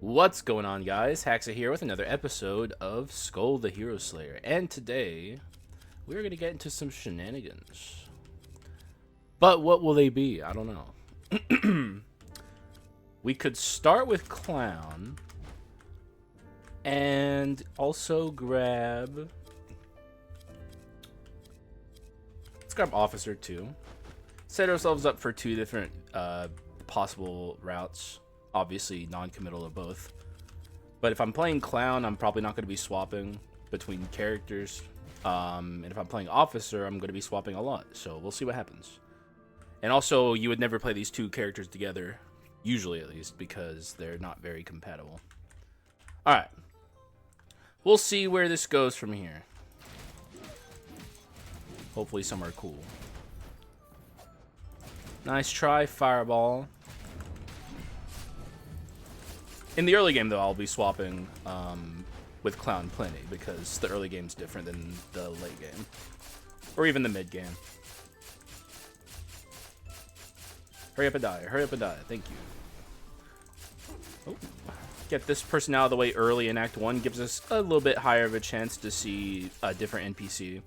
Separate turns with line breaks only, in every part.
What's going on, guys? Haxa here with another episode of Skul the Hero Slayer, and today we're going to get into some shenanigans. But what will they be? I don't know. We could start with Clown and also grab... Let's grab Officer too. Set ourselves up for two different possible routes. Obviously non-committal of both, but if I'm playing Clown, I'm probably not going to be swapping between characters, and if I'm playing Officer, I'm going to be swapping a lot, so we'll see what happens. And also, you would never play these two characters together, usually at least, because they're not very compatible. Alright, we'll see where this goes from here. Hopefully somewhere cool. Nice try, Fireball. In the early game, though, I'll be swapping with Clown plenty, because the early game's different than the late game. Or even the mid game. Hurry up and die. Hurry up and die. Thank you. Oh. Get this person out of the way early in Act 1 gives us a little bit higher of a chance to see a different NPC.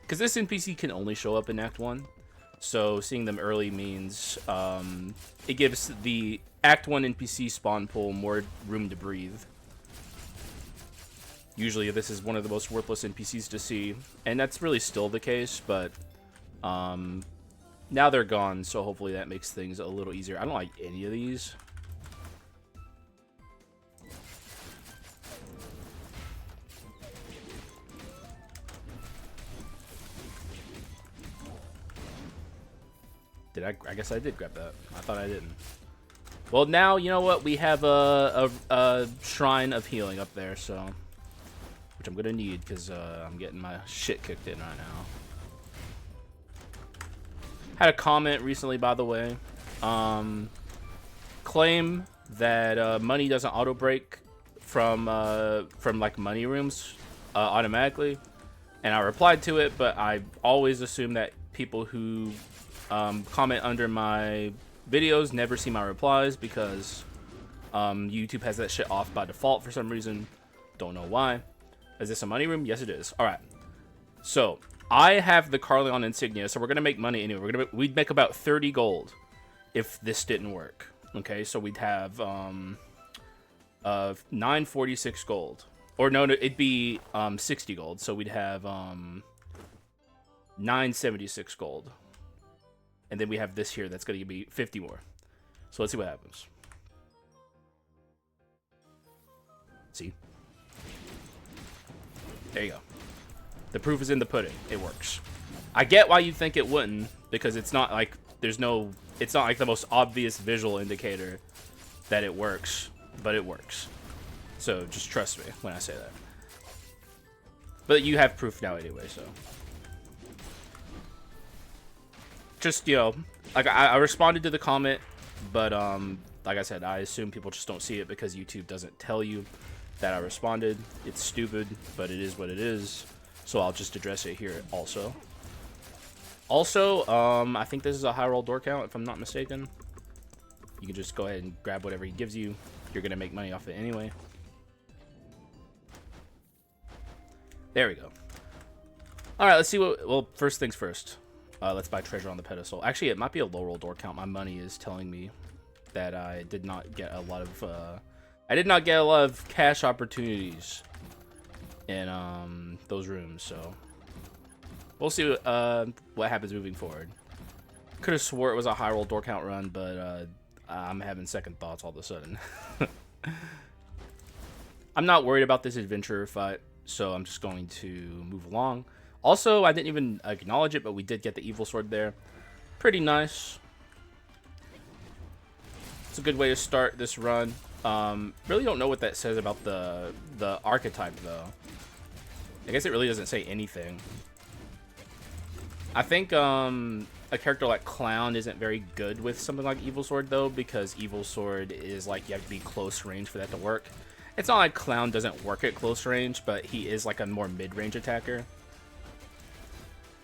Because this NPC can only show up in Act 1. So seeing them early means it gives the Act 1 NPC spawn pool more room to breathe. Usually this is one of the most worthless NPCs to see, and that's really still the case, but now they're gone, so hopefully that makes things a little easier. I don't like any of these. I guess I did grab that. I thought I didn't. Well, now, you know what? We have a shrine of healing up there, so... Which I'm going to need, because I'm getting my shit kicked in right now. Had a comment recently, by the way. Claim that money doesn't auto-break from like, money rooms automatically. And I replied to it, but I always assume that people who... comment under my videos never see my replies because YouTube has that shit off by default for some reason. Don't know why. Is this a money room? Yes, it is. All right. So I have the Carleon insignia, so we're gonna make money anyway. We'd make about 30 gold if this didn't work. Okay, so we'd have 946 gold, or no, it'd be 60 gold. So we'd have 976 gold. And then we have this here that's going to give me 50 more. So let's see what happens. See? There you go. The proof is in the pudding. It works. I get why you think it wouldn't, because it's not like it's not like the most obvious visual indicator that it works, but it works. So just trust me when I say that. But you have proof now anyway, so. Just, you know, like I responded to the comment, but like I said, I assume people just don't see it because YouTube doesn't tell you that I responded. It's stupid, but it is what it is, so I'll just address it here also. I think this is a high roll door count, if I'm not mistaken. You can just go ahead and grab whatever he gives you. You're gonna make money off it anyway. There we go. All right, let's see what. Well, first things first. Let's buy treasure on the pedestal. Actually, it might be a low roll door count. My money is telling me that I did not get a lot of cash opportunities in those rooms. So we'll see what happens moving forward. Could have swore it was a high roll door count run, but I'm having second thoughts all of a sudden. I'm not worried about this adventurer fight, so I'm just going to move along. Also, I didn't even acknowledge it, but we did get the evil sword there. Pretty nice. It's a good way to start this run. Really don't know what that says about the archetype, though. I guess it really doesn't say anything. I think a character like Clown isn't very good with something like evil sword, though, because evil sword is like you have to be close range for that to work. It's not like Clown doesn't work at close range, but he is like a more mid-range attacker.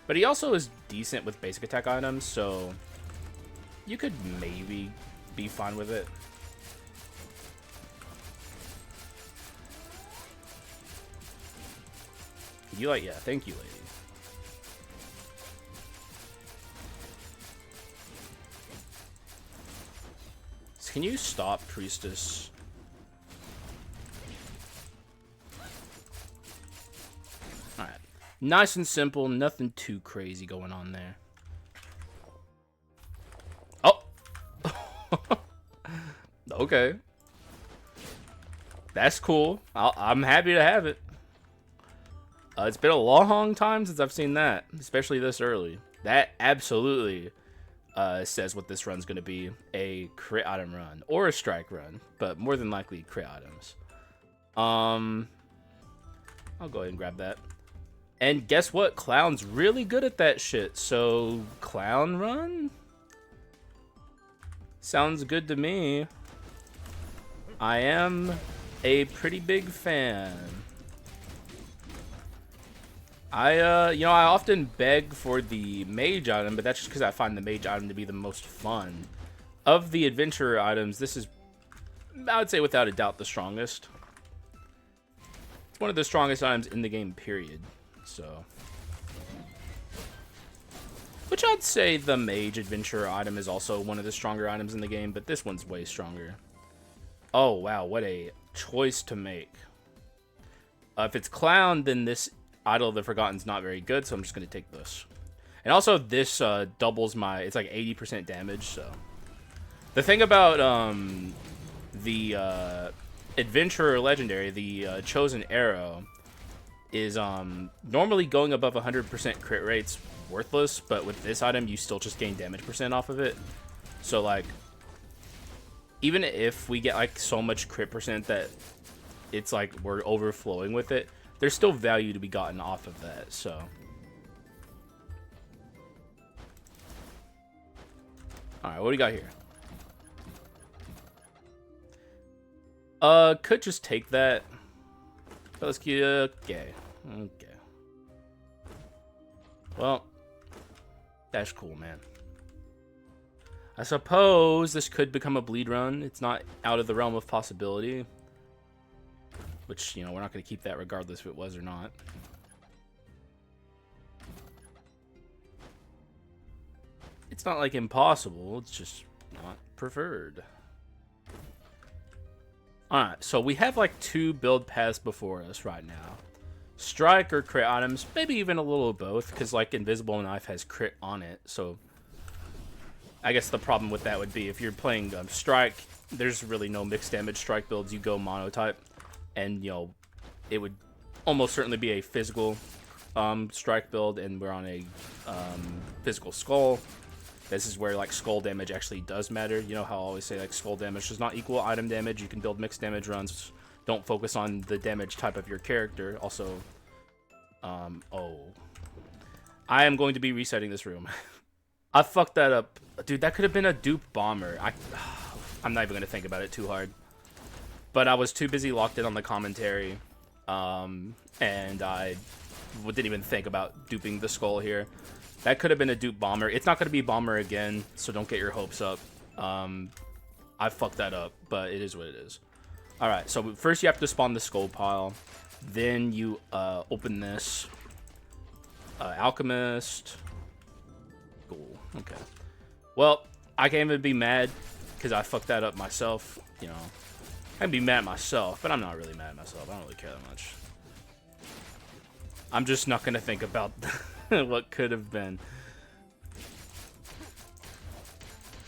But he also is decent with basic attack items, so you could maybe be fine with it. You like, yeah, thank you, lady. Can you stop, priestess? Alright. Nice and simple, nothing too crazy going on there. Oh! Okay. That's cool. I'm happy to have it. It's been a long time since I've seen that, especially this early. That absolutely says what this run's going to be. A crit item run. Or a strike run. But more than likely crit items. I'll go ahead and grab that. And guess what? Clown's really good at that shit. So, Clown run? Sounds good to me. I am a pretty big fan. I often beg for the mage item, but that's just because I find the mage item to be the most fun. Of the adventurer items, this is, I would say without a doubt, the strongest. It's one of the strongest items in the game, period. So, which I'd say the mage adventurer item is also one of the stronger items in the game, but this one's way stronger. Oh, wow, what a choice to make. If it's clown, then this Idol of the Forgotten's not very good, so I'm just going to take this. And also, this doubles my... It's like 80% damage, so... The thing about the Adventurer Legendary, the Chosen Arrow, is normally going above 100% crit rate's worthless, but with this item, you still just gain damage percent off of it. So, like, even if we get, like, so much crit percent that it's like we're overflowing with it, there's still value to be gotten off of that, so. Alright, what do we got here? Could just take that. But let's get, okay. Okay. Well, that's cool, man. I suppose this could become a bleed run. It's not out of the realm of possibility. Which, you know, we're not going to keep that regardless if it was or not. It's not, like, impossible. It's just not preferred. Alright, so we have, like, 2 build paths before us right now. Strike or crit items. Maybe even a little of both, because, like, Invisible Knife has crit on it. So, I guess the problem with that would be if you're playing Strike, there's really no mixed damage Strike builds. You go monotype. And, you know, it would almost certainly be a physical strike build, and we're on a physical skull. This is where, like, skull damage actually does matter. You know how I always say, like, skull damage does not equal item damage. You can build mixed damage runs. Don't focus on the damage type of your character. Also, oh. I am going to be resetting this room. I fucked that up. Dude, that could have been a dupe bomber. I'm not even going to think about it too hard. But I was too busy locked in on the commentary, and I didn't even think about duping the skull here. That could have been a dupe bomber. It's not going to be bomber again, so don't get your hopes up. I fucked that up, but it is what it is. Alright, so first you have to spawn the skull pile. Then you open this. Alchemist. Cool, okay. Well, I can't even be mad, because I fucked that up myself, you know. I can be mad at myself, but I'm not really mad at myself. I don't really care that much. I'm just not going to think about what could have been.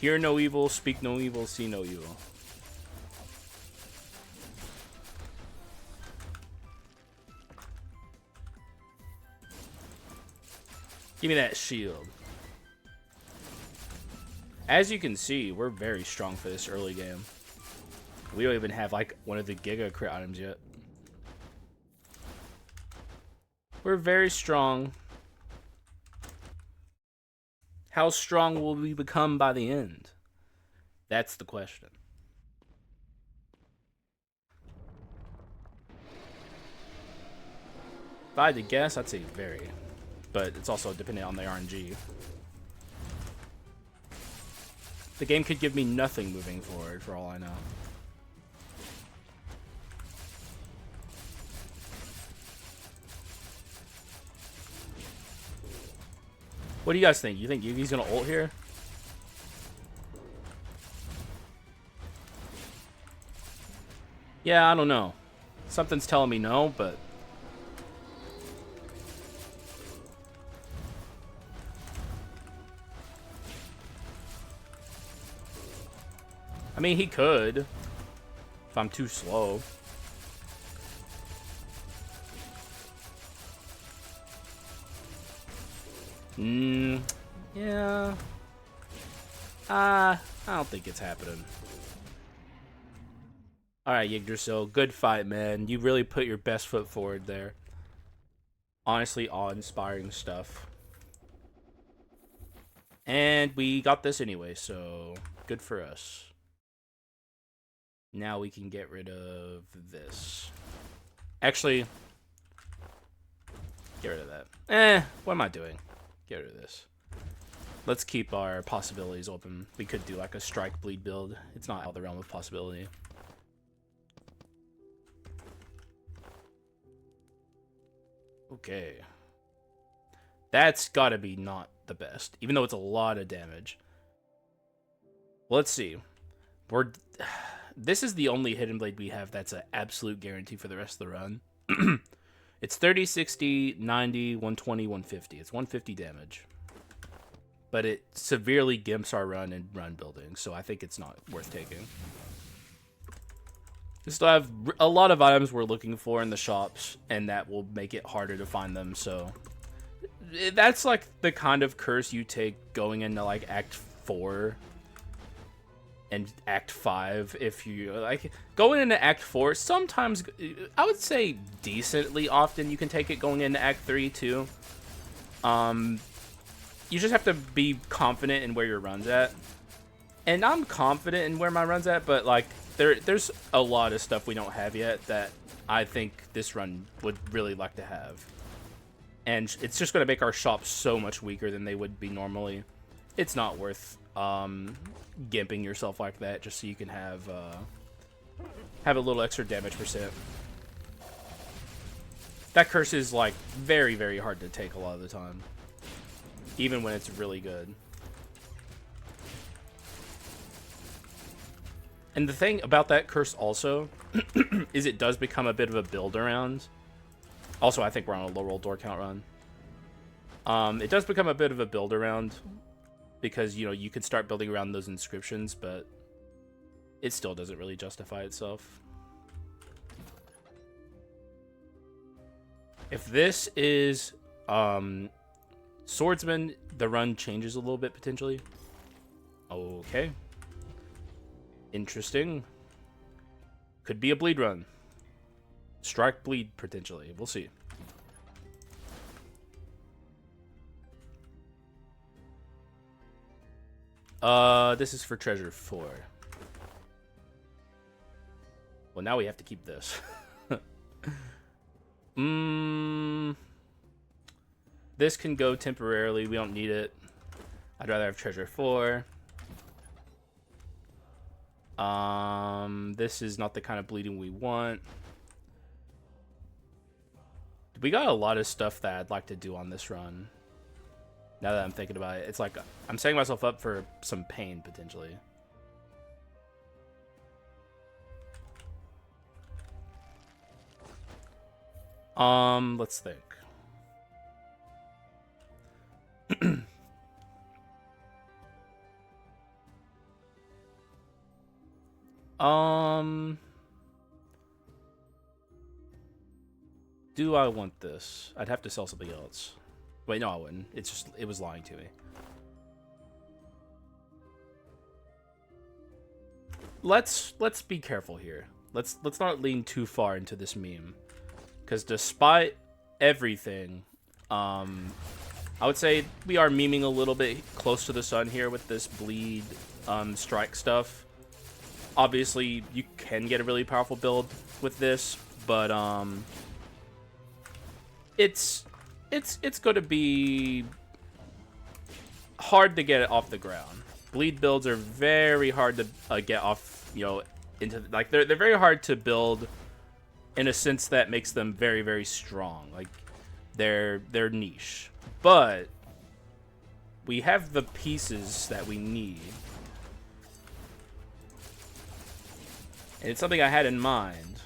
Hear no evil, speak no evil, see no evil. Give me that shield. As you can see, we're very strong for this early game. We don't even have, like, one of the Giga crit items yet. We're very strong. How strong will we become by the end? That's the question. If I had to guess, I'd say very. But it's also dependent on the RNG. The game could give me nothing moving forward, for all I know. What do you guys think? You think Yugi's gonna ult here? Yeah, I don't know. Something's telling me no, but... I mean, he could. If I'm too slow. Yeah. I don't think it's happening. Alright, Yggdrasil. Good fight, man. You really put your best foot forward there. Honestly, awe-inspiring stuff. And we got this anyway, so good for us. Now we can get rid of this. Actually, get rid of that. What am I doing? Get rid of this. Let's keep our possibilities open. We could do like a strike bleed build. It's not out of the realm of possibility. Okay. That's gotta be not the best, even though it's a lot of damage. Well, let's see. This is the only Hidden Blade we have that's an absolute guarantee for the rest of the run. It's 30, 60, 90, 120, 150. It's 150 damage. But it severely gimps our run and run building, so I think it's not worth taking. We still have a lot of items we're looking for in the shops, and that will make it harder to find them, so... That's like the kind of curse you take going into like Act 4 and Act 5. If you like going into Act 4, sometimes I would say decently often you can take it going into Act 3 too. You just have to be confident in where your run's at. And I'm confident in where my run's at, but like there's a lot of stuff we don't have yet that I think this run would really like to have. And it's just going to make our shops so much weaker than they would be normally. It's not worth gimping yourself like that just so you can have a little extra damage percent. That curse is like very, very hard to take a lot of the time, even when it's really good. And the thing about that curse also is it does become a bit of a build around. Also, I think we're on a low roll door count run. It does become a bit of a build around because, you know, you could start building around those inscriptions, but it still doesn't really justify itself. If this is Swordsman, the run changes a little bit potentially. Okay. Interesting. Could be a bleed run. Strike bleed potentially. We'll see. This is for treasure 4. Well, now we have to keep this. This can go temporarily. We don't need it. I'd rather have treasure 4. This is not the kind of bleeding we want. We got a lot of stuff that I'd like to do on this run. Now that I'm thinking about it, it's like I'm setting myself up for some pain potentially. Let's think. Do I want this? I'd have to sell something else. Wait, no, I wouldn't. It's just, it was lying to me. Let's be careful here. Let's not lean too far into this meme. Because despite everything, I would say we are memeing a little bit close to the sun here with this bleed strike stuff. Obviously, you can get a really powerful build with this, but it's going to be hard to get it off the ground. Bleed builds are very hard to get off, you know, into like they're very hard to build in a sense that makes them very, very strong. Like they're niche. But we have the pieces that we need. And it's something I had in mind.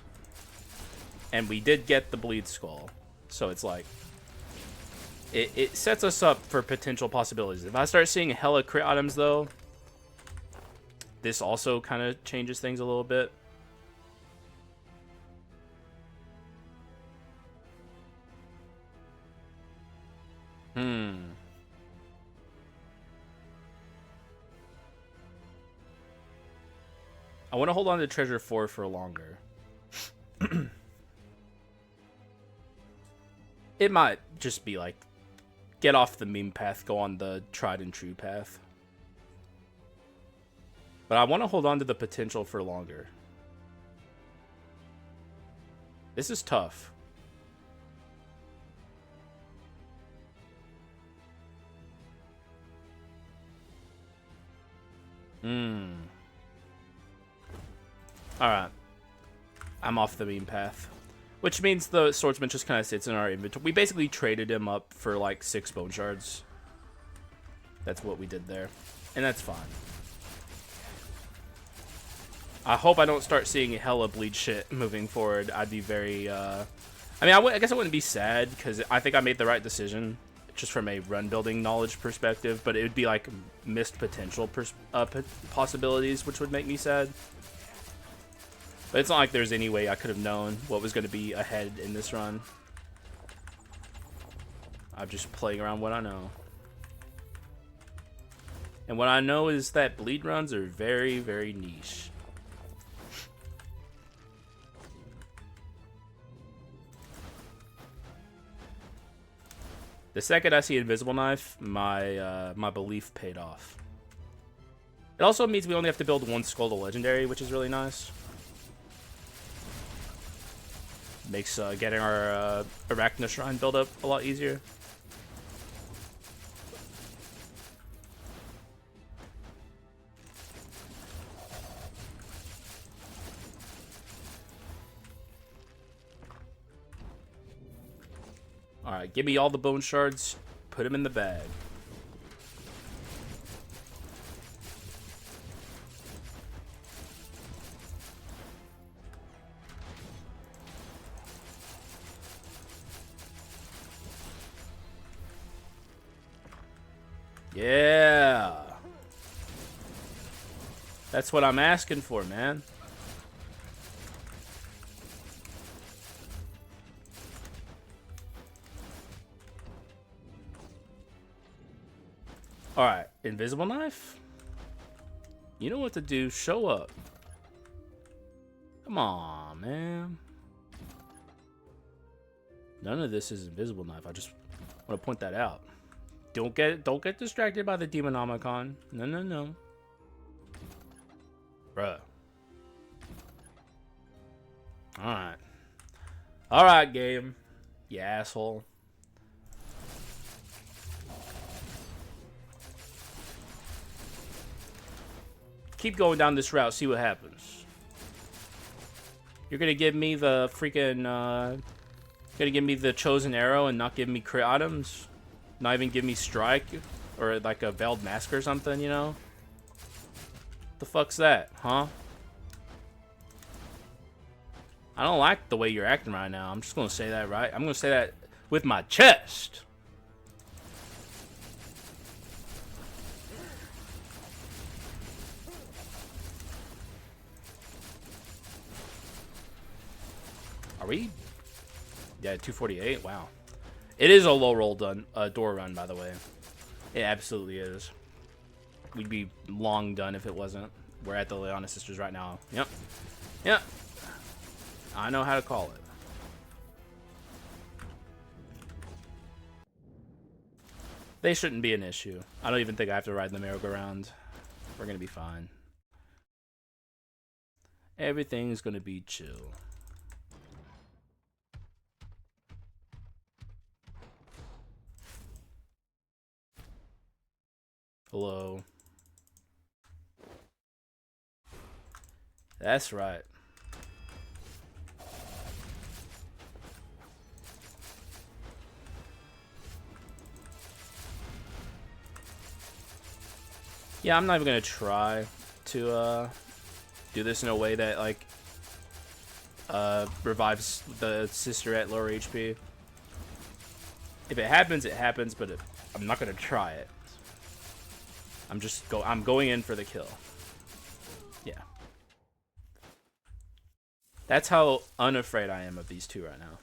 And we did get the Bleed Skull. So it's like, it sets us up for potential possibilities. If I start seeing hella crit items though, this also kind of changes things a little bit. I want to hold on to Treasure 4 for longer. It might just be like, get off the meme path, go on the tried and true path. But I want to hold on to the potential for longer. This is tough. Alright. I'm off the meme path. Which means the swordsman just kind of sits in our inventory. We basically traded him up for like 6 bone shards. That's what we did there. And that's fine. I hope I don't start seeing hella bleed shit moving forward. I'd be very, I mean, I guess I wouldn't be sad, because I think I made the right decision, just from a run building knowledge perspective, but it would be like missed potential possibilities, which would make me sad. But it's not like there's any way I could have known what was going to be ahead in this run. I'm just playing around what I know. And what I know is that bleed runs are very, very niche. The second I see Invisible Knife, my belief paid off. It also means we only have to build 1 Skull to Legendary, which is really nice. Makes getting our Arachna Shrine build up a lot easier. Alright, give me all the bone shards, put them in the bag. Yeah. That's what I'm asking for, man. Alright, Invisible Knife? You know what to do, show up. Come on, man. None of this is Invisible Knife. I just want to point that out. Don't get distracted by the Demonomicon. No, no, no. Bruh. Alright. Alright, game. You asshole. Keep going down this route, see what happens. You're gonna give me the freaking, gonna give me the chosen arrow and not give me crit items? Not even give me strike? Or like a veiled mask or something, you know? The fuck's that, huh? I don't like the way you're acting right now. I'm just gonna say that, right? I'm gonna say that with my chest. Are we? Yeah, 248. Wow. It is a low roll door run, by the way. It absolutely is. We'd be long done if it wasn't. We're at the Leiana Sisters right now. Yep. Yep. I know how to call it. They shouldn't be an issue. I don't even think I have to ride the merry-go-round. We're gonna be fine. Everything's gonna be chill. Hello. That's right. Yeah, I'm not even gonna try to do this in a way that like revives the sister at lower HP. If it happens, it happens, but I'm not gonna try it. I'm going in for the kill. Yeah. That's how unafraid I am of these two right now.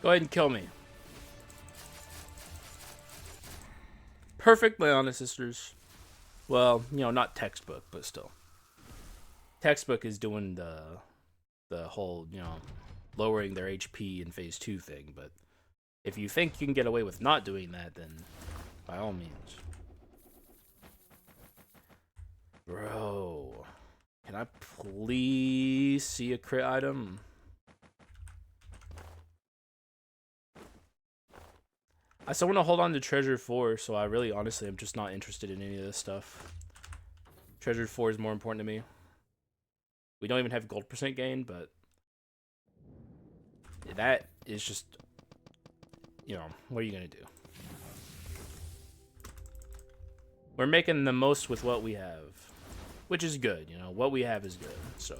Go ahead and kill me. Perfect Leiana Sisters. Well, you know, not textbook, but still. Textbook is doing the whole, you know, lowering their HP in phase 2 thing, but if you think you can get away with not doing that, then by all means. Bro, can I please see a crit item? I still want to hold on to Treasure 4, so I really, honestly, I'm just not interested in any of this stuff. Treasure 4 is more important to me. We don't even have gold percent gain, but that is just, you know, what are you going to do? We're making the most with what we have, which is good, you know, what we have is good, so.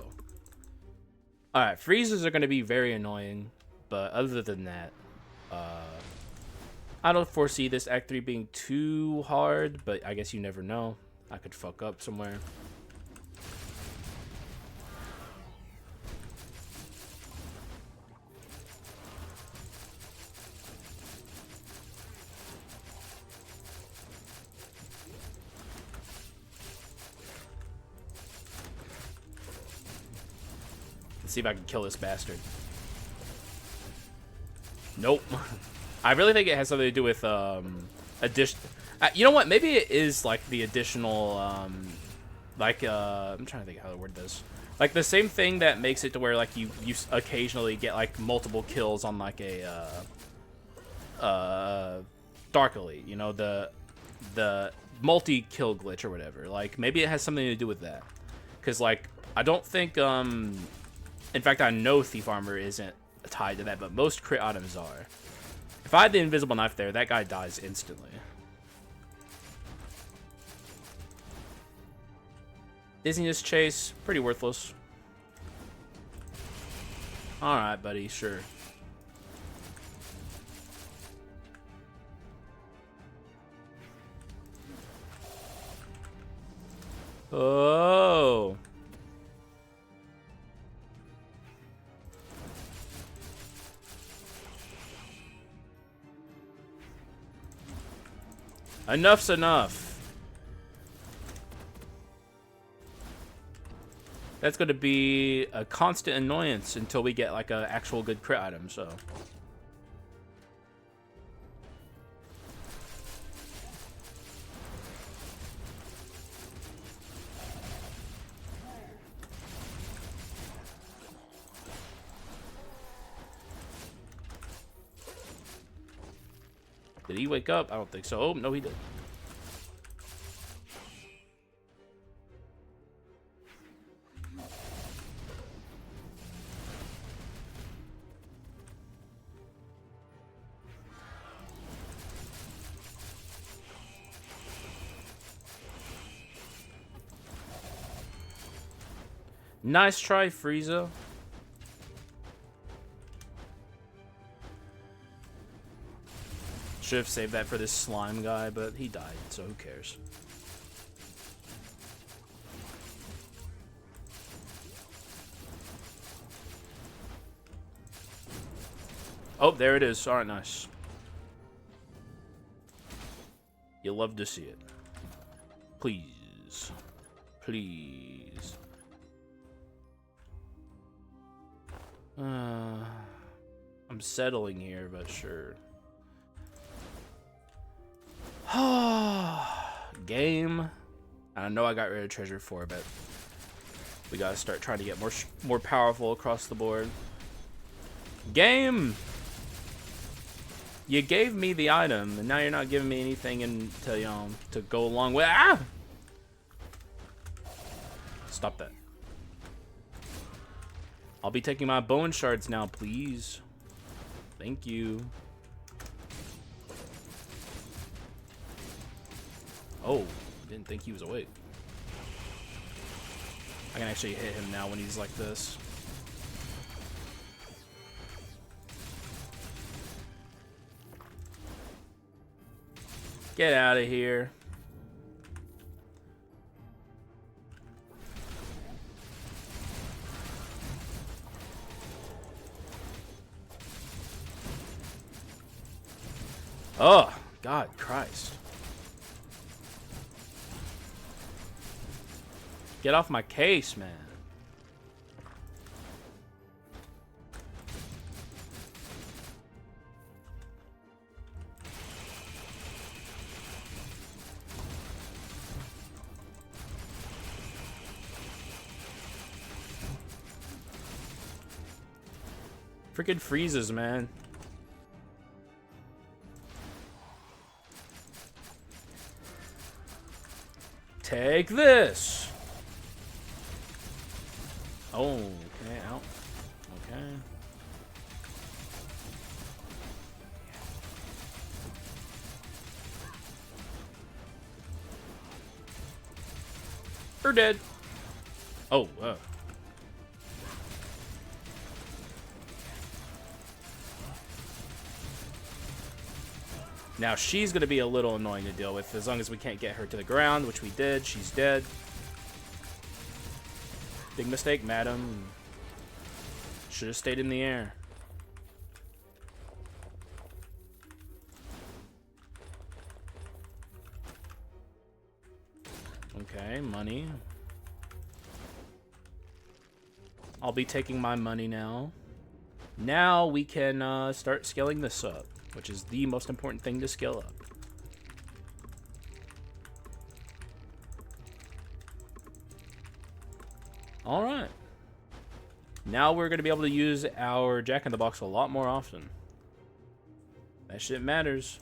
Alright, freezes are going to be very annoying, but other than that, I don't foresee this Act 3 being too hard, but I guess you never know. I could fuck up somewhere. Let's see if I can kill this bastard. Nope. I really think it has something to do with addition. You know what? Maybe it is like the additional I'm trying to think how to word this. Like the same thing that makes it to where like you occasionally get like multiple kills on like a Dark Elite. You know, the multi-kill glitch or whatever. Like maybe it has something to do with that. Cause like I don't think in fact I know Thief Armor isn't tied to that, but most crit items are. If I had the invisible knife there, that guy dies instantly. Dizziness Chase, pretty worthless. Alright, buddy, sure. Oh. Enough's enough. That's going to be a constant annoyance until we get like an actual good crit item, so. Did he wake up? I don't think so. Oh, no, he did. Nice try, Frieza. Should have saved that for this slime guy, but he died, so who cares? Oh, there it is. All right, nice. You'll love to see it. Please. Please. I'm settling here, but sure. Game. I know I got rid of treasure 4, but we gotta start trying to get more powerful across the board. Game. You gave me the item, and now you're not giving me anything to go along with. Ah! Stop that. I'll be taking my bone shards now, please. Thank you. Oh, didn't think he was awake. I can actually hit him now when he's like this. Get out of here. Oh, God, Christ. Get off my case, man. Freaking freezes, man. Take this. Oh, okay, out. Okay. We're dead. Oh, Now she's going to be a little annoying to deal with as long as we can't get her to the ground, which we did. She's dead. Big mistake, madam. Should have stayed in the air. Okay, money. I'll be taking my money now. Now we can start scaling this up, which is the most important thing to scale up. All right. Now we're going to be able to use our Jack-in-the-Box a lot more often. That shit matters.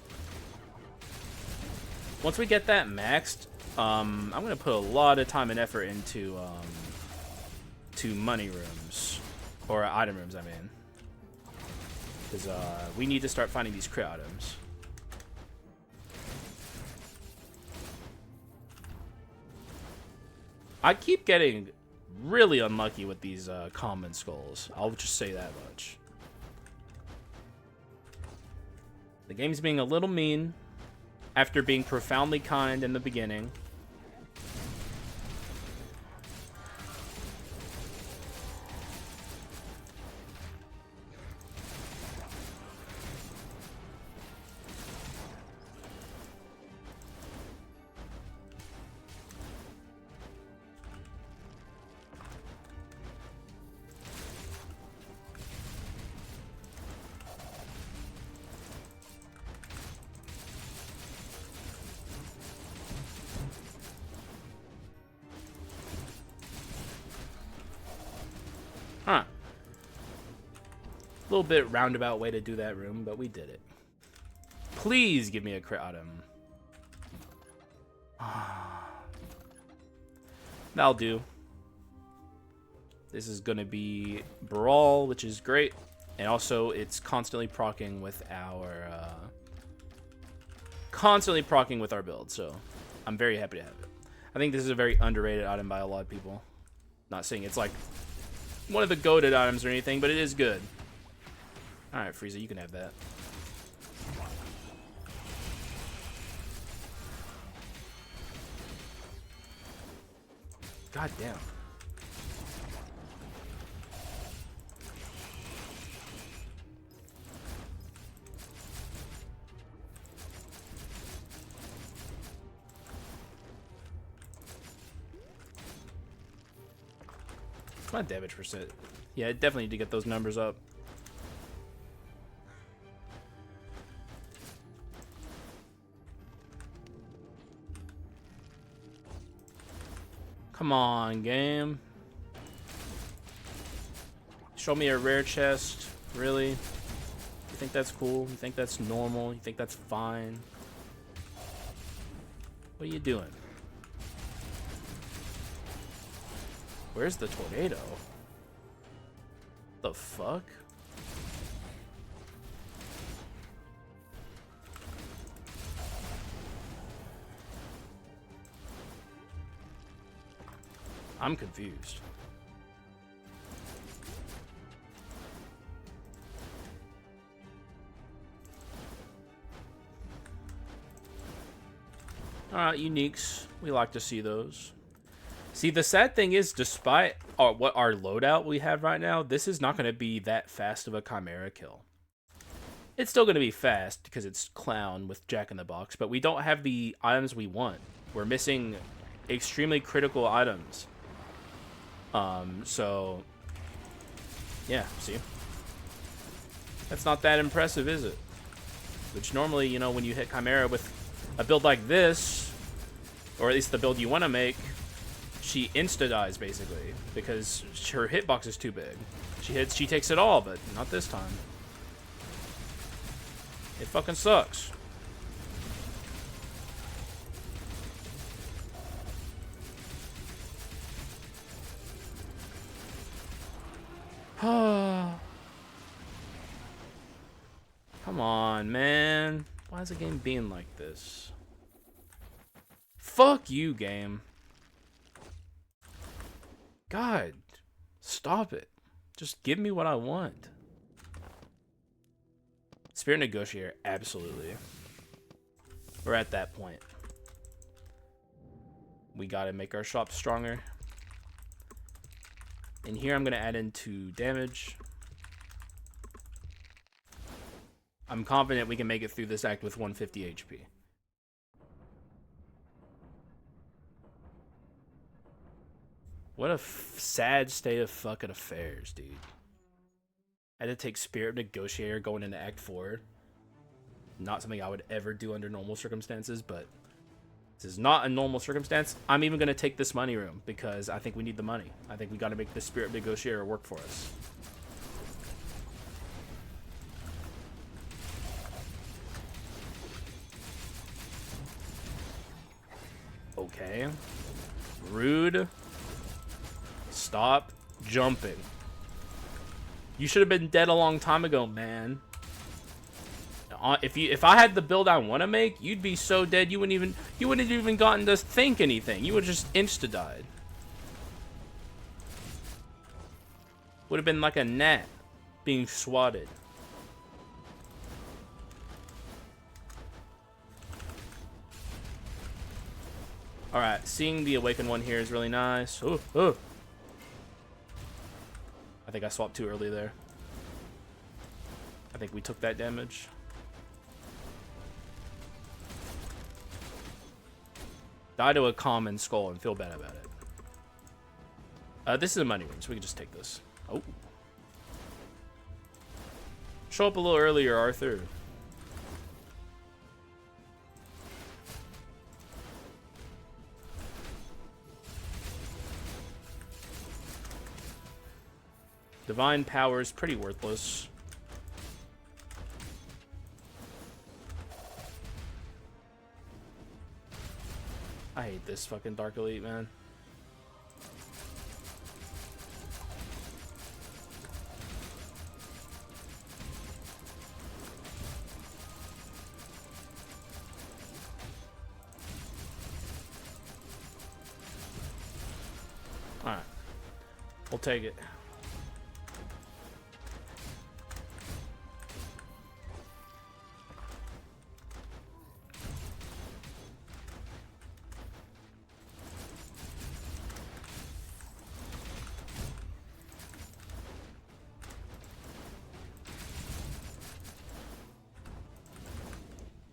Once we get that maxed, I'm going to put a lot of time and effort into to money rooms. Or item rooms, I mean. Because we need to start finding these crit items. I keep getting really unlucky with these common skulls. I'll just say that much. The game's being a little mean after being profoundly kind in the beginning. Huh. A little bit roundabout way to do that room, but we did it. Please give me a crit item. That'll do. This is going to be Brawl, which is great. And also, it's constantly proccing with our... build, so I'm very happy to have it. I think this is a very underrated item by a lot of people. Not saying it's like one of the goated items or anything, but it is good. Alright, Frieza, you can have that. God damn. My damage percent. Yeah, definitely need to get those numbers up. Come on, game. Show me a rare chest. Really? You think that's cool? You think that's normal? You think that's fine? What are you doing? Where's the tornado? The fuck? I'm confused. Alright, uniques. We like to see those. See, the sad thing is, despite what our loadout we have right now, this is not going to be that fast of a Chimera kill. It's still going to be fast because it's Clown with Jack-in-the-Box, but we don't have the items we want. We're missing extremely critical items. So, yeah, see? That's not that impressive, is it? Which normally, you know, when you hit Chimera with a build like this, or at least the build you want to make, she insta-dies, basically, because her hitbox is too big. She takes it all, but not this time. It fucking sucks. Come on, man. Why is the game being like this? Fuck you, game. God, stop it. Just give me what I want. Spirit Negotiator, absolutely. We're at that point. We gotta make our shop stronger. And here I'm gonna add into damage. I'm confident we can make it through this act with 150 HP. What a sad state of fucking affairs, dude. I had to take Spirit Negotiator going into Act 4. Not something I would ever do under normal circumstances, but this is not a normal circumstance. I'm even going to take this money room because I think we need the money. I think we got to make the Spirit Negotiator work for us. Okay. Rude. Stop jumping. You should have been dead a long time ago, man. If I had the build I want to make, you'd be so dead you wouldn't have even gotten to think anything. You would have just insta died. Would have been like a gnat being swatted. All right, seeing the awakened one here is really nice. Ooh, ooh. I think I swapped too early there. I think we took that damage. Die to a common skull and feel bad about it. This is a money room, so we can just take this. Oh. Show up a little earlier, Arthur. Divine power is pretty worthless. I hate this fucking Dark Elite, man. Alright. We'll take it.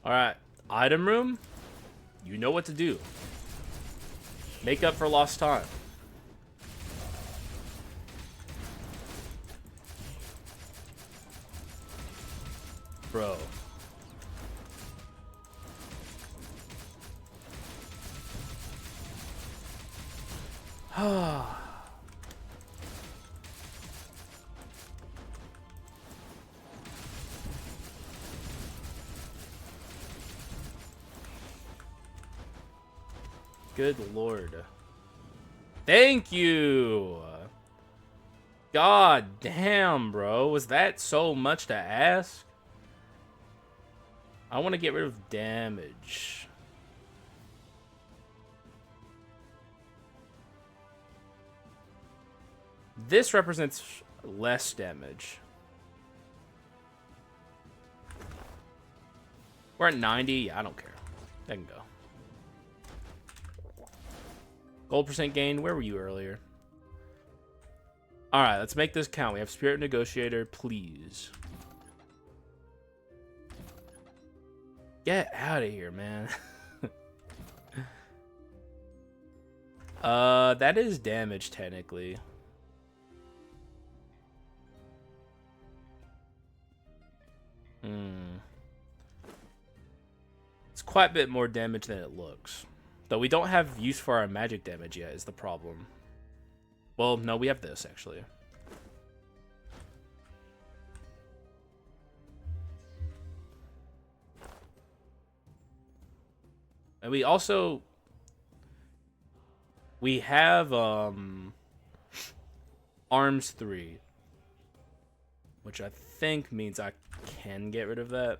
Alright, item room, you know what to do. Make up for lost time. Bro. Good lord. Thank you. God damn, bro. Was that so much to ask? I want to get rid of damage. This represents less damage. We're at 90. Yeah, I don't care. That can go. Gold percent gain. Where were you earlier? Alright, let's make this count. We have Spirit Negotiator, please. Get out of here, man. That is damage, technically. It's quite a bit more damage than it looks. Though we don't have use for our magic damage yet, is the problem. Well, no, we have this, actually. And we also... We have, Arms 3. Which I think means I can get rid of that.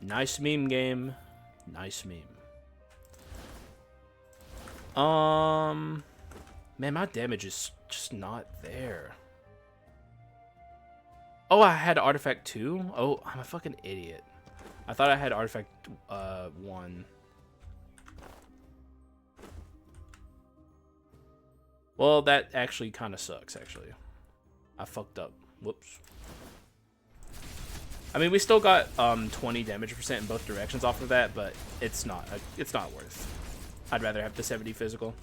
Nice meme, game. Nice meme. Man, my damage is just not there. Oh, I had Artifact 2? Oh, I'm a fucking idiot. I thought I had Artifact 1. Well, that actually kind of sucks, actually. I fucked up. Whoops. I mean, we still got 20 damage percent in both directions off of that, but it's not worth. I'd rather have the 70 physical.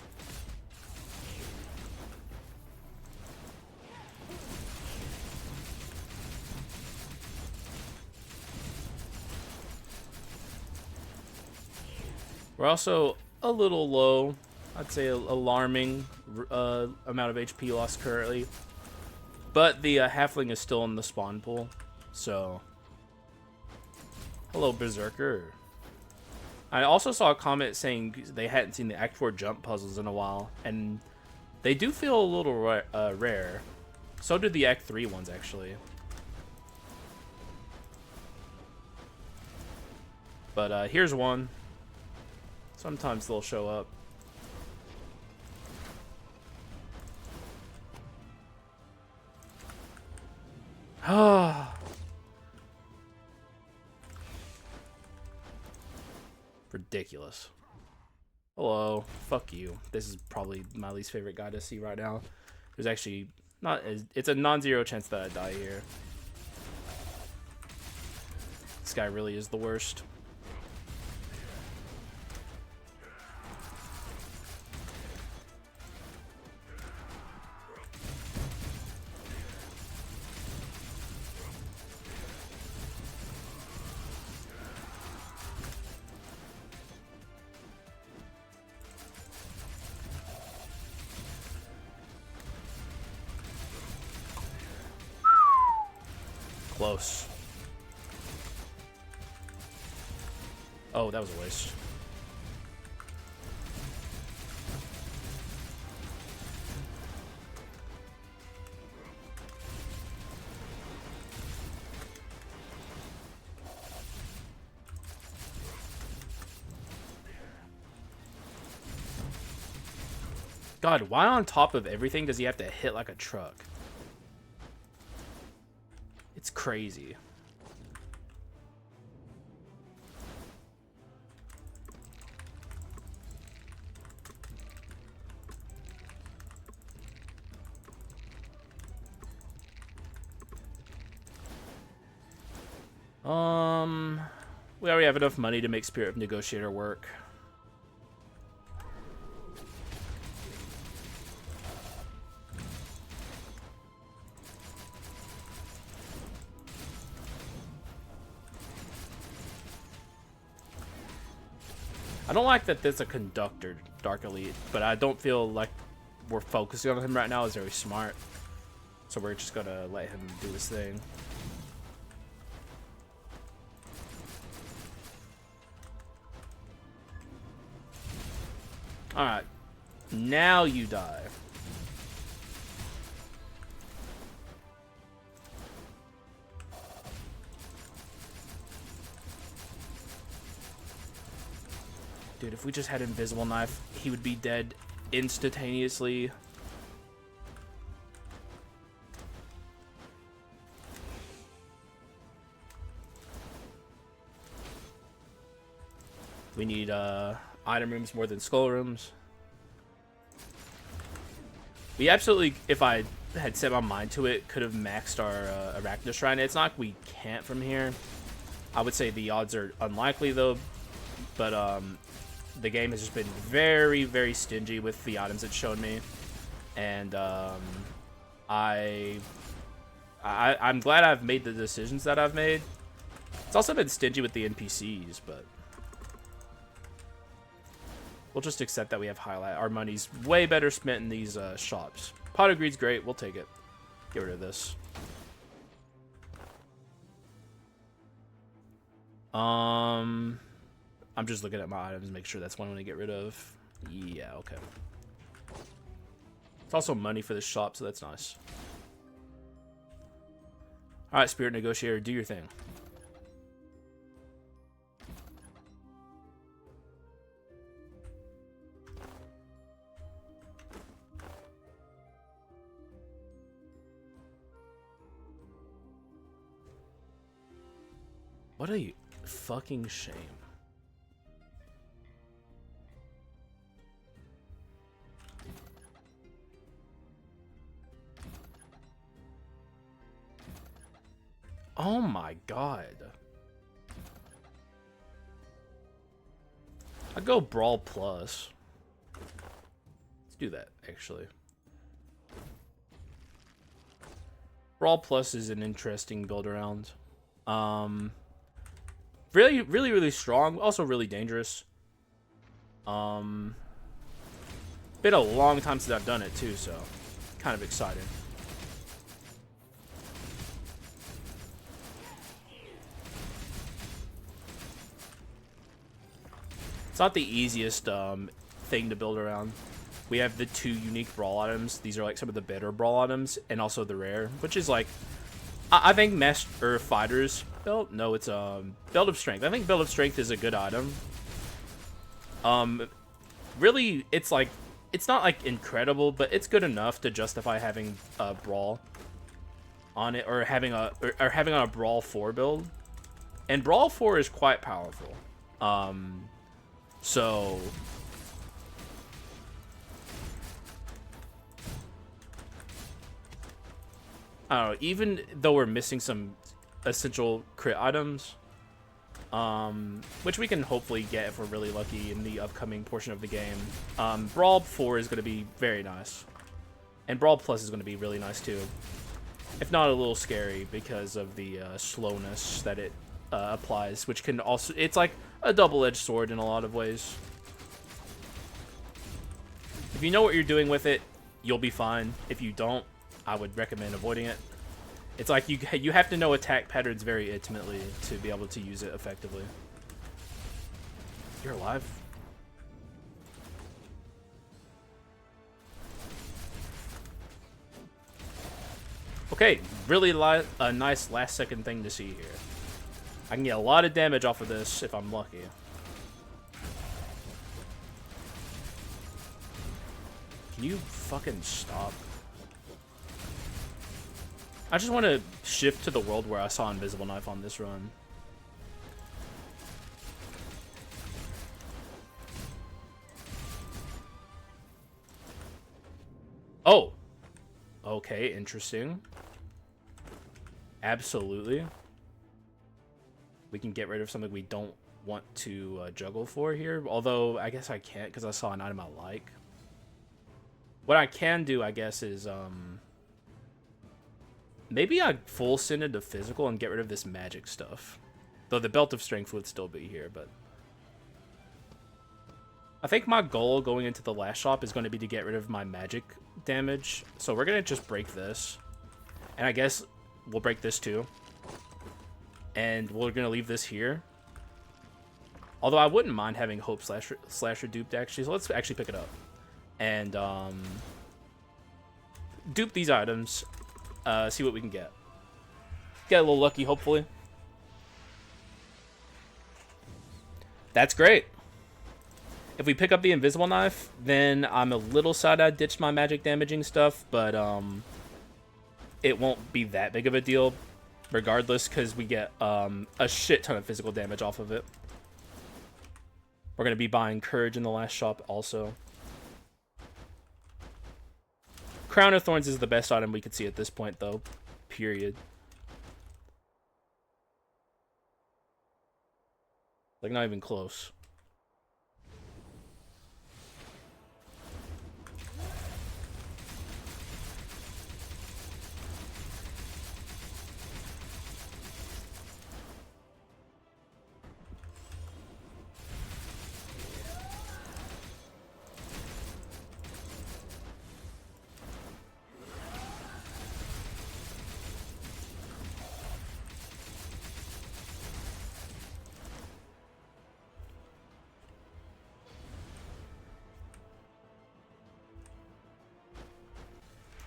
We're also a little low. I'd say alarming amount of HP lost currently. But the halfling is still in the spawn pool, so... Hello, Berserker. I also saw a comment saying they hadn't seen the Act 4 jump puzzles in a while, and they do feel a little rare. So did the Act 3 ones, actually. But here's one. Sometimes they'll show up. Ah. Ridiculous. Hello. Fuck you. This is probably my least favorite guy to see right now. There's actually not as... It's a non-zero chance that I die here. This guy really is the worst. Close. Oh, that was a waste. God, why on top of everything does he have to hit like a truck? It's crazy. We already have enough money to make Spirit of Negotiator work. I don't like that there's a conductor, Dark Elite, but I don't feel like we're focusing on him right now. Is very smart. So we're just gonna let him do his thing. Alright. Now you die. Dude, if we just had Invisible Knife, he would be dead instantaneously. We need item rooms more than skull rooms. We absolutely, if I had set my mind to it, could have maxed our Arachna Shrine. It's not like we can't from here. I would say the odds are unlikely though, but the game has just been very, very stingy with the items it's shown me, and I'm glad I've made the decisions that I've made. It's also been stingy with the NPCs, but we'll just accept that we have highlight. Our money's way better spent in these shops. Pot of Greed's great. We'll take it. Get rid of this. I'm just looking at my items, make sure that's one I want to get rid of. Yeah, okay. It's also money for the shop, so that's nice. Alright, Spirit Negotiator, do your thing. What a fucking shame. Oh my god. I'd go Brawl Plus. Let's do that, actually. Brawl Plus is an interesting build around. Really strong, also really dangerous. Been a long time since I've done it too, so kind of exciting. It's not the easiest thing to build around. We have the 2 unique Brawl items. These are like some of the better Brawl items, and also the rare, which is like, I think Master Fighter's belt. No, it's Belt of Strength. I think Belt of Strength is a good item. Really, it's like, it's not like incredible, but it's good enough to justify having a Brawl on it, or having a having on a Brawl 4 build. And Brawl 4 is quite powerful. So I don't know, even though we're missing some essential crit items, which we can hopefully get if we're really lucky in the upcoming portion of the game, Brawl 4 is going to be very nice. And Brawl Plus is going to be really nice too. If not a little scary because of the slowness that it applies, which can also, it's like a double-edged sword in a lot of ways. If you know what you're doing with it, you'll be fine. If you don't, I would recommend avoiding it. It's like you have to know attack patterns very intimately to be able to use it effectively. You're alive? Okay, really a nice last second thing to see here. I can get a lot of damage off of this if I'm lucky. Can you fucking stop? I just want to shift to the world where I saw Invisible Knife on this run. Oh! Okay, interesting. Absolutely. We can get rid of something we don't want to juggle for here. Although, I guess I can't because I saw an item I like. What I can do, I guess, is... maybe I'd full send into physical and get rid of this magic stuff. Though the Belt of Strength would still be here, but... I think my goal going into the last shop is going to be to get rid of my magic damage. So we're going to just break this. And I guess we'll break this too. And we're going to leave this here. Although I wouldn't mind having Hope Slasher duped, actually. So let's actually pick it up. And dupe these items. See what we can get. Get a little lucky, hopefully. That's great. If we pick up the invisible knife, then I'm a little sad I ditched my magic damaging stuff, but it won't be that big of a deal regardless, because we get a shit ton of physical damage off of it. We're going to be buying Courage in the last shop also. Crown of Thorns is the best item we could see at this point, though. Period. Like, not even close.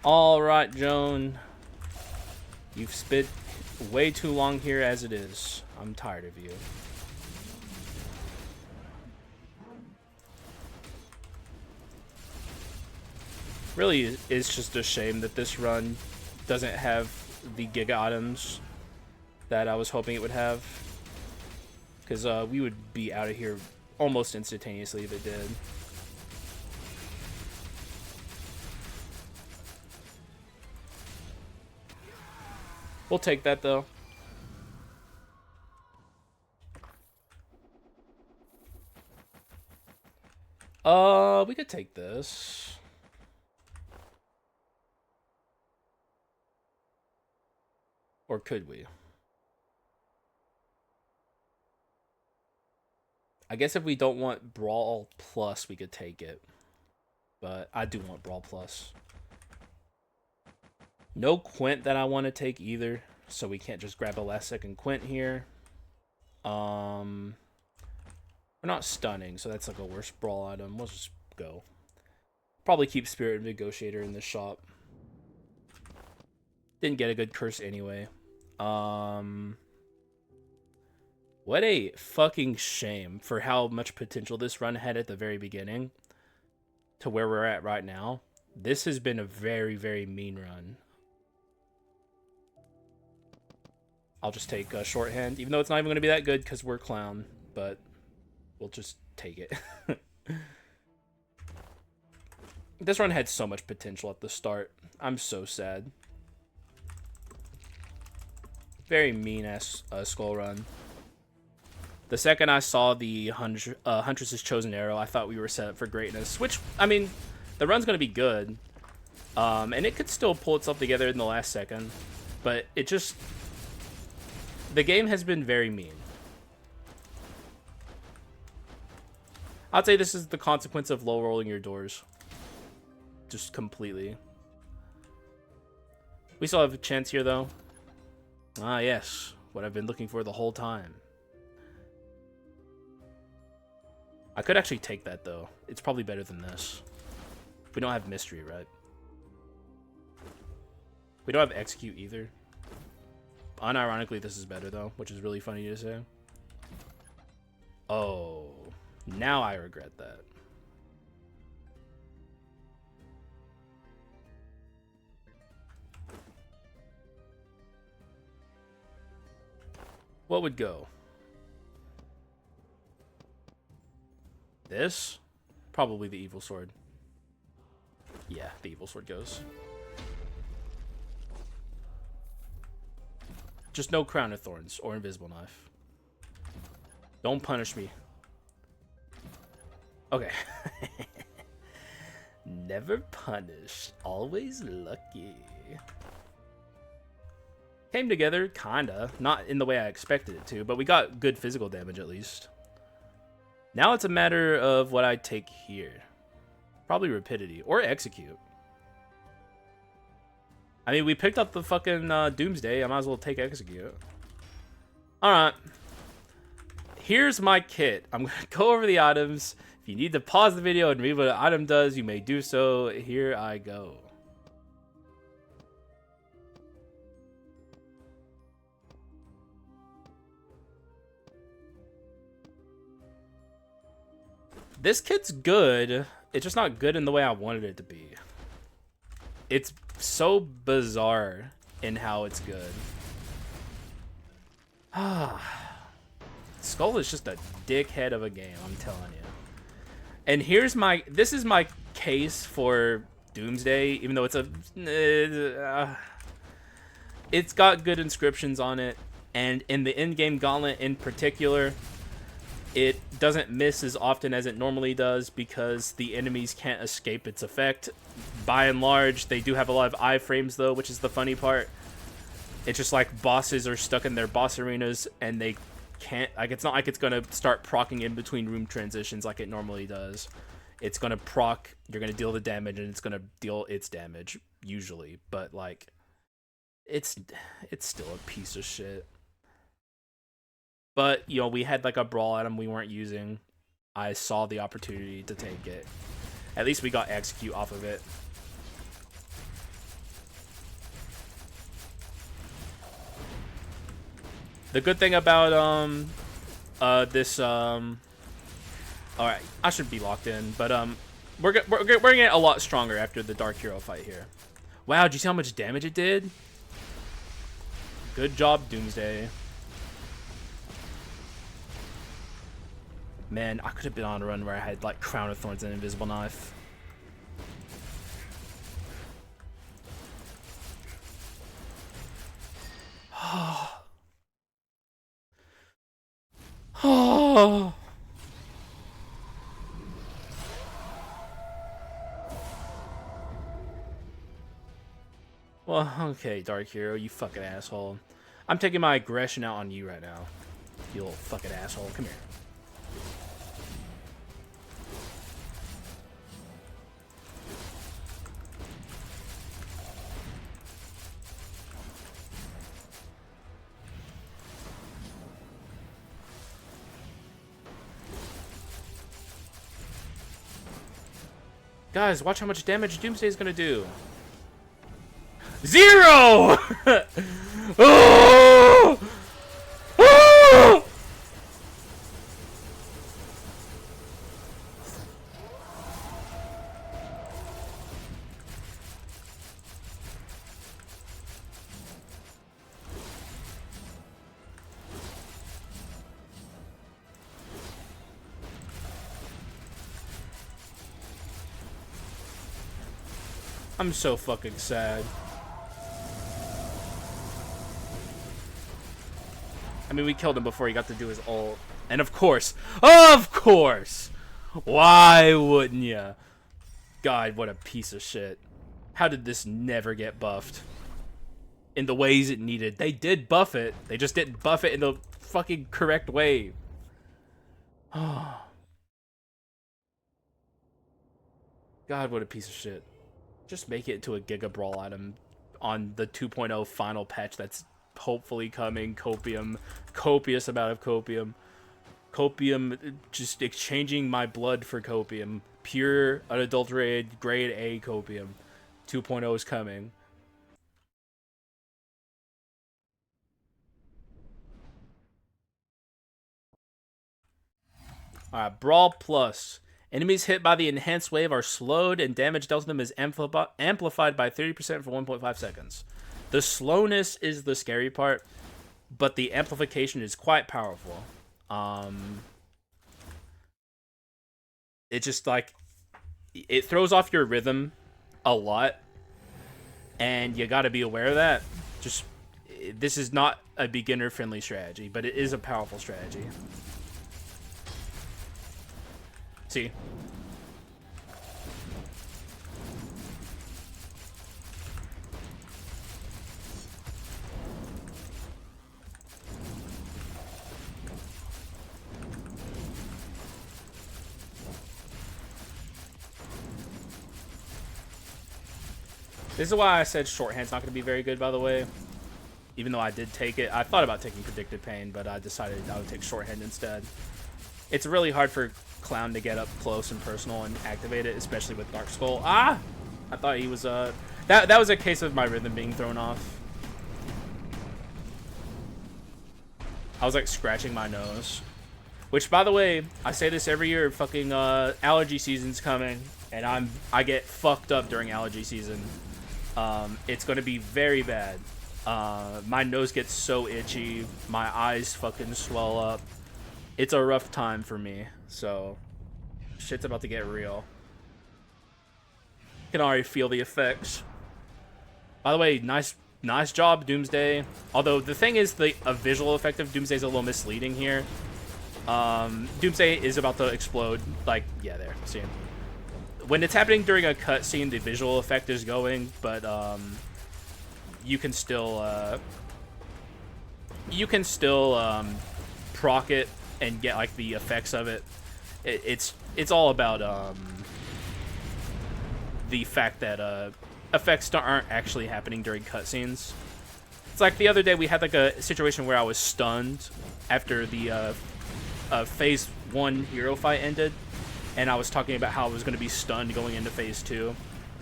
All right, Joan. You've spent way too long here as it is. I'm tired of you. Really, it's just a shame that this run doesn't have the Giga items that I was hoping it would have. Because we would be out of here almost instantaneously if it did. We'll take that, though. We could take this. Or could we? I guess if we don't want Brawl Plus, we could take it. But I do want Brawl Plus. No Quint that I want to take either, so we can't just grab a last second Quint here. We're not stunning, so that's like a worse Brawl item. We'll just go. Probably keep Spirit Negotiator in this shop. Didn't get a good curse anyway. What a fucking shame for how much potential this run had at the very beginning to where we're at right now. This has been a very, very mean run. I'll just take a shorthand, even though it's not even going to be that good because we're clown, but we'll just take it. This run had so much potential at the start. I'm so sad. Very mean-ass Skull run. The second I saw the Huntress's Chosen Arrow, I thought we were set up for greatness, which, I mean, the run's going to be good. And it could still pull itself together in the last second, but it just... The game has been very mean. I'd say this is the consequence of low rolling your doors. Just completely. We still have a chance here, though. Ah, yes. What I've been looking for the whole time. I could actually take that, though. It's probably better than this. We don't have Mystery, right? We don't have Execute either. Unironically, this is better, though, which is really funny to say. Oh, now I regret that. What would go? This? Probably the Evil Sword. Yeah, the Evil Sword goes. Just no Crown of Thorns or Invisible Knife. Don't punish me. Okay. Never punished, always lucky. Came together, kinda. Not in the way I expected it to, but we got good physical damage at least. Now it's a matter of what I take here. Probably rapidity or execute. I mean, we picked up the fucking Doomsday. I might as well take execute. Alright. Here's my kit. I'm going to go over the items. If you need to pause the video and read what an item does, you may do so. Here I go. This kit's good. It's just not good in the way I wanted it to be. It's so bizarre in how it's good. Skul is just a dickhead of a game, I'm telling you. And here's my... This is my case for Doomsday, even though it's a... it's got good inscriptions on it. And in the Endgame Gauntlet in particular, it doesn't miss as often as it normally does because the enemies can't escape its effect. By and large, they do have a lot of iframes though, which is the funny part. It's just like bosses are stuck in their boss arenas and they can't, like, it's not like it's gonna start proccing in between room transitions like it normally does. It's gonna proc, you're gonna deal the damage, and it's gonna deal its damage, usually. But like, it's still a piece of shit. But, you know, we had like a brawl item we weren't using. I saw the opportunity to take it. At least we got execute off of it. The good thing about this all right, I should be locked in, but we're getting a lot stronger after the Dark Hero fight here. Wow, did you see how much damage it did? Good job, Doomsday. Man, I could have been on a run where I had like Crown of Thorns and Invisible Knife. Oh. Well, okay, Dark Hero, you fucking asshole. I'm taking my aggression out on you right now. You little fucking asshole. Come here. Guys, watch how much damage Doomsday is gonna do. 0! Oh! Oh! I'm so fucking sad. I mean, we killed him before he got to do his ult. And of course, why wouldn't ya? God, what a piece of shit. How did this never get buffed? In the ways it needed. They did buff it. They just didn't buff it in the fucking correct way. God, what a piece of shit. Just make it to a Giga Brawl item on the 2.0 final patch that's hopefully coming. Copium. Copious amount of copium. Copium, just exchanging my blood for copium. Pure, unadulterated, grade A copium. 2.0 is coming. Alright, Brawl Plus. Enemies hit by the enhanced wave are slowed and damage dealt to them is amplified by 30% for 1.5 seconds. The slowness is the scary part, but the amplification is quite powerful. It just like, it throws off your rhythm a lot, and you gotta be aware of that. Just, this is not a beginner-friendly strategy, but it is a powerful strategy. See? This is why I said shorthand's not going to be very good, by the way. Even though I did take it. I thought about taking Predicted Pain, but I decided I would take shorthand instead. It's really hard for Clown to get up close and personal and activate it, especially with Dark Skull. Ah! I thought he was, that was a case of my rhythm being thrown off. I was, like, scratching my nose. Which, by the way, I say this every year, fucking, allergy season's coming, and I get fucked up during allergy season. It's gonna be very bad. My nose gets so itchy, my eyes fucking swell up. It's a rough time for me, so shit's about to get real. Can already feel the effects. By the way, nice job, Doomsday. Although the thing is, a visual effect of Doomsday is a little misleading here. Doomsday is about to explode. Like, yeah, there, see. When it's happening during a cutscene, the visual effect is going, but you can still proc it and get like the effects of it. It's all about the fact that effects aren't actually happening during cutscenes. It's like the other day we had like a situation where I was stunned after the phase 1 hero fight ended, and I was talking about how I was going to be stunned going into phase 2.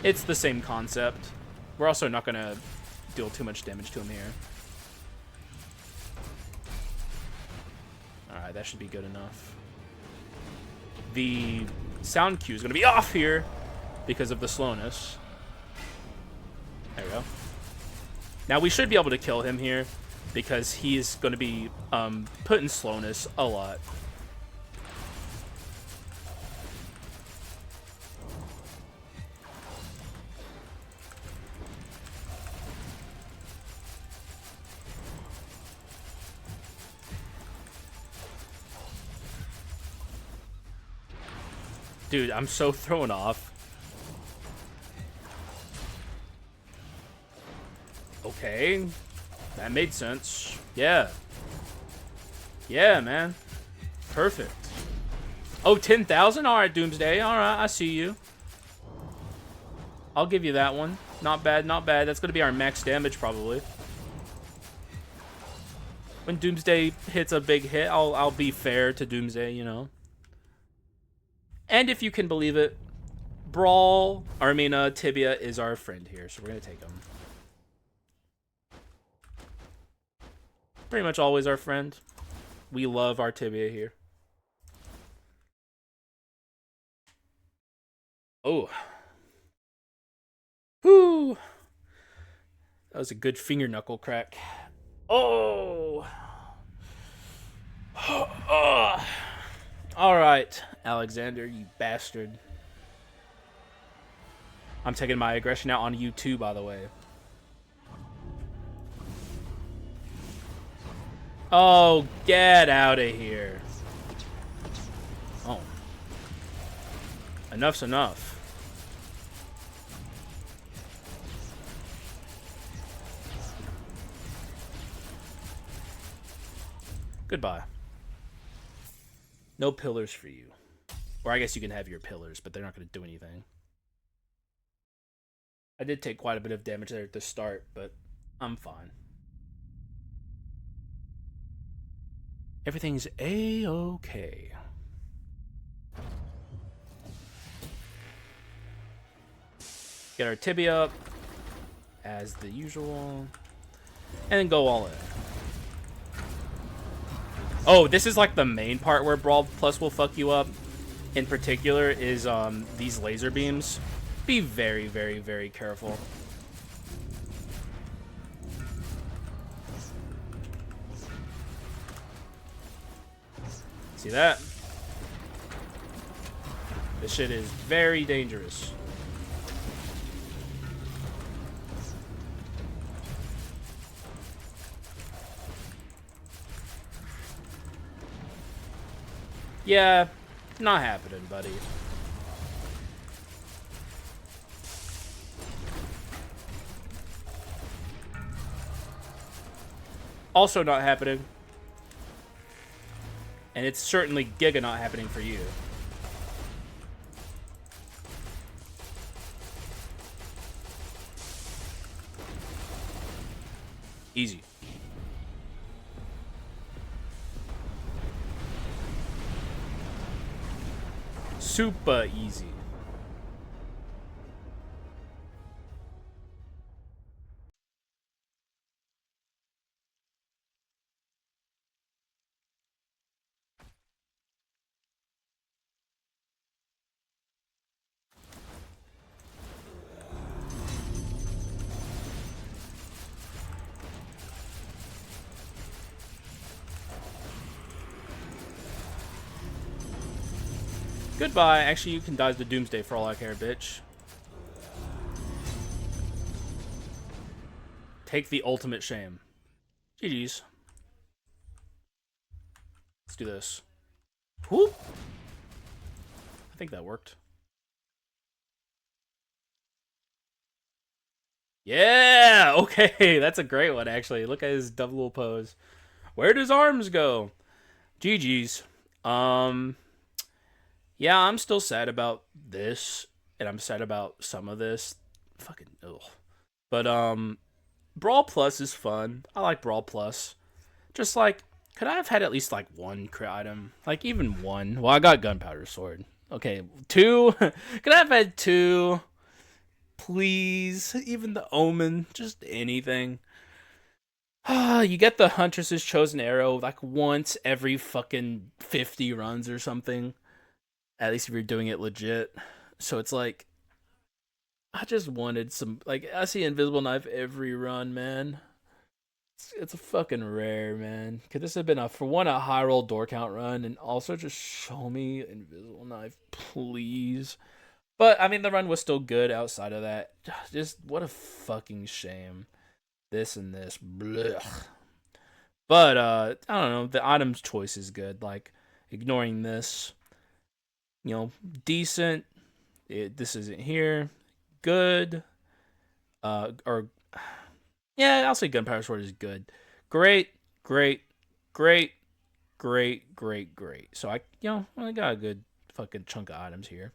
It's the same concept. We're also not going to deal too much damage to him here. Alright, that should be good enough. The sound cue is going to be off here because of the slowness. There we go. Now we should be able to kill him here because he's going to be put in slowness a lot. Dude, I'm so thrown off. Okay. That made sense. Yeah. Yeah, man. Perfect. Oh, 10,000? Alright, Doomsday. Alright, I see you. I'll give you that one. Not bad, not bad. That's going to be our max damage, probably. When Doomsday hits a big hit, I'll be fair to Doomsday, you know. And if you can believe it, BRAWL, Tibia is our friend here, so we're going to take him. Pretty much always our friend. We love our Tibia here. Oh. Whew. That was a good finger knuckle crack. Oh. Oh. All right, Alexander, you bastard. I'm taking my aggression out on you too, by the way. Oh, get out of here. Oh. Enough's enough. Goodbye. No pillars for you. Or I guess you can have your pillars, but they're not going to do anything. I did take quite a bit of damage there at the start, but I'm fine. Everything's A-okay. Get our Tibia up, as the usual, and then go all in. Oh, this is like the main part where Brawl Plus will fuck you up. In particular is these laser beams. Be very, very, very careful. See that? This shit is very dangerous. Yeah, not happening, buddy. Also not happening. And it's certainly giga not happening for you. Easy. Super easy. Goodbye. Actually, you can dodge the Doomsday for all I care, bitch. Take the ultimate shame. GG's. Let's do this. Whoop. I think that worked. Yeah! Okay, that's a great one, actually. Look at his double pose. Where does arms go? GG's. Yeah, I'm still sad about this, and I'm sad about some of this. Fucking ugh. But Brawl Plus is fun. I like Brawl Plus. Just like, could I have had at least like one crit item? Like even one. Well, I got Gunpowder Sword. Okay, two. Could I have had two? Please, even the Omen, just anything. You get the Huntress's Chosen Arrow like once every fucking 50 runs or something. At least if you're doing it legit. So it's like, I just wanted some, like, I see Invisible Knife every run, man. It's a fucking rare, man. Could this have been for one, a high roll door count run, and also just show me Invisible Knife, please? But, I mean, the run was still good outside of that. Just, what a fucking shame. This and this. Blech. But, I don't know. The item's choice is good. Like, ignoring this, decent. This isn't here. Good. Or yeah, I'll say Gunpowder Sword is good. Great, great, great, great. So I got a good fucking chunk of items here.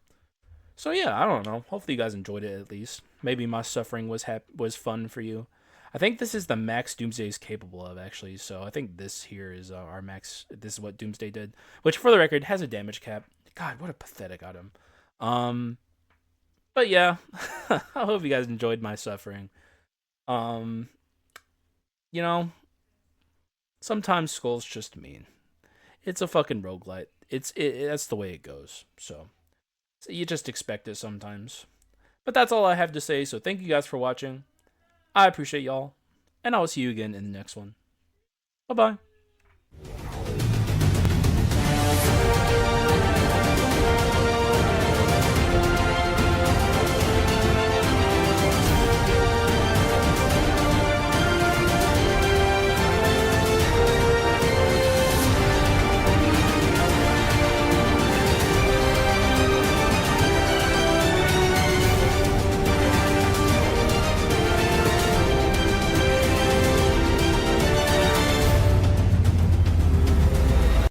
So yeah, I don't know. Hopefully you guys enjoyed it at least. Maybe my suffering was fun for you. I think this is the max Doomsday is capable of, actually. So I think this here is our max. This is what Doomsday did, which, for the record, has a damage cap. God, what a pathetic item. But yeah, I hope you guys enjoyed my suffering. Um, you know, sometimes Skull's just mean. It's a fucking roguelite. That's the way it goes. So you just expect it sometimes. But that's all I have to say. So thank you guys for watching. I appreciate y'all, and I will see you again in the next one. Bye bye.